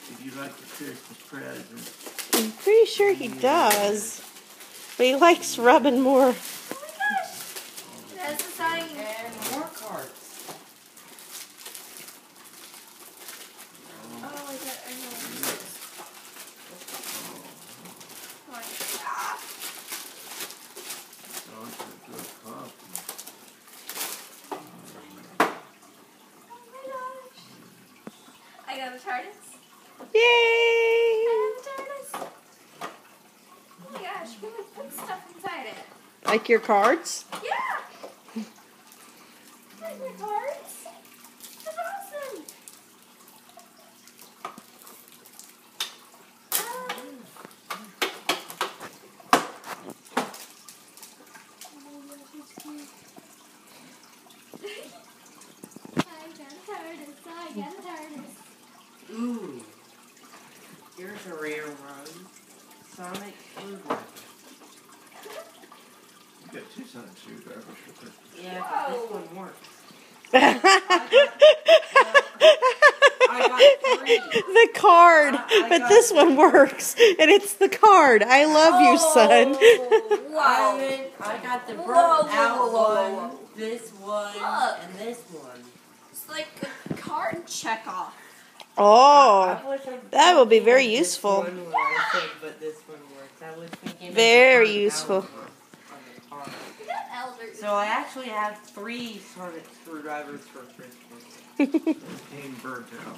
Did you like the Christmas present? I'm pretty sure he does. But he likes rubbing more. Oh my gosh! That's exciting. And more cards. Oh, I know. I got a TARDIS. Yay! I have a TARDIS. Oh my gosh, we can put stuff inside it. Like your cards? Yeah! Like your cards? That's awesome! I got a TARDIS. Ooh. Here's a rare one. Sonic screwdriver. You got 2 Sonic screwdrivers for Christmas. Yeah, but this one works. The I got 3. card. I But got this one works. And it's the card. I love you, son. Wow. I got the Whoa, burnt whoa, out whoa, whoa, one, this one, Look. and this one. It's like a card check-off. Oh, I wish I that will be very this useful. one where I said, but this one works. I was thinking of the Very burnt useful. out one on the card. We got elders. So I actually have 3 sonic screwdrivers for Christmas. Came burnt out.